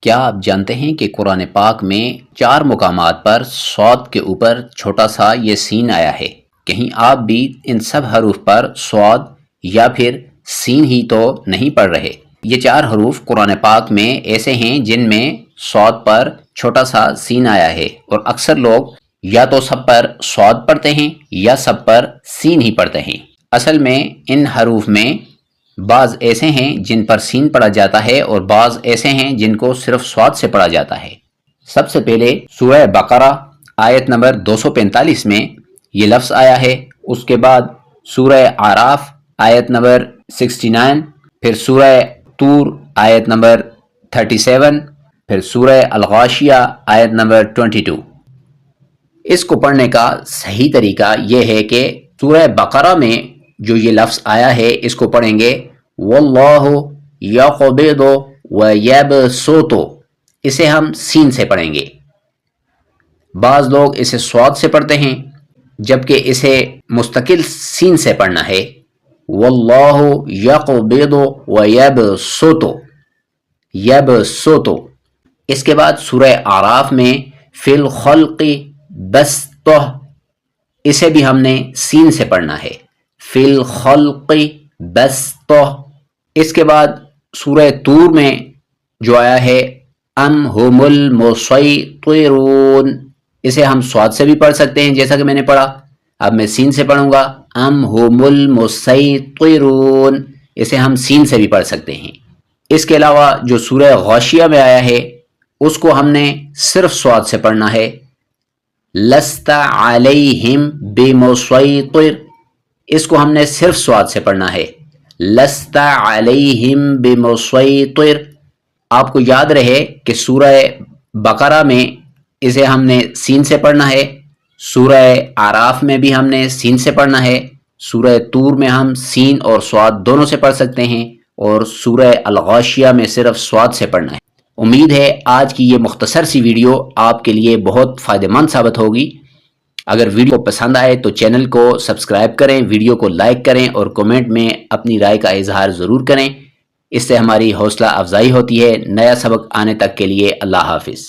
کیا آپ جانتے ہیں کہ قرآن پاک میں 4 مقامات پر صاد کے اوپر چھوٹا سا یہ سین آیا ہے؟ کہیں آپ بھی ان سب حروف پر صاد یا پھر سین ہی تو نہیں پڑھ رہے؟ یہ 4 حروف قرآن پاک میں ایسے ہیں جن میں صاد پر چھوٹا سا سین آیا ہے، اور اکثر لوگ یا تو سب پر صاد پڑھتے ہیں یا سب پر سین ہی پڑھتے ہیں۔ اصل میں ان حروف میں بعض ایسے ہیں جن پر سین پڑھا جاتا ہے اور بعض ایسے ہیں جن کو صرف صاد سے پڑھا جاتا ہے۔ سب سے پہلے سورہ بقرہ آیت نمبر 245 میں یہ لفظ آیا ہے، اس کے بعد سورہ اعراف آیت نمبر 69، پھر سورہ طور آیت نمبر 37، پھر سورہ الغاشیہ آیت نمبر 22۔ اس کو پڑھنے کا صحیح طریقہ یہ ہے کہ سورہ بقرہ میں جو یہ لفظ آیا ہے اس کو پڑھیں گے واللہ یقبض ویبسط، اسے ہم سین سے پڑھیں گے۔ بعض لوگ اسے صاد سے پڑھتے ہیں جبکہ اسے مستقل سین سے پڑھنا ہے، واللہ یقبض ویبسط، یبسط۔ اس کے بعد سورہ اعراف میں فی الخلق بسطہ، اسے بھی ہم نے سین سے پڑھنا ہے، فی الخلق بسطہ۔ اس کے بعد سورہ طور میں جو آیا ہے ام ہم المسیطرون، اسے ہم صاد سے بھی پڑھ سکتے ہیں جیسا کہ میں نے پڑھا، اب میں سین سے پڑھوں گا ام ہم المسیطرون، اسے ہم سین سے بھی پڑھ سکتے ہیں۔ اس کے علاوہ جو سورہ غاشیہ میں آیا ہے اس کو ہم نے صرف صاد سے پڑھنا ہے، لست علیہم بمسیطر، اس کو ہم نے صرف صاد سے پڑھنا ہے، لست علیہم بمسیطر۔ آپ کو یاد رہے کہ سورہ بقرہ میں اسے ہم نے سین سے پڑھنا ہے، سورہ اعراف میں بھی ہم نے سین سے پڑھنا ہے، سورہ طور میں ہم سین اور صاد دونوں سے پڑھ سکتے ہیں، اور سورہ الغاشیہ میں صرف صاد سے پڑھنا ہے۔ امید ہے آج کی یہ مختصر سی ویڈیو آپ کے لیے بہت فائدہ مند ثابت ہوگی۔ اگر ویڈیو پسند آئے تو چینل کو سبسکرائب کریں، ویڈیو کو لائک کریں اور کومنٹ میں اپنی رائے کا اظہار ضرور کریں، اس سے ہماری حوصلہ افزائی ہوتی ہے۔ نیا سبق آنے تک کے لیے اللہ حافظ۔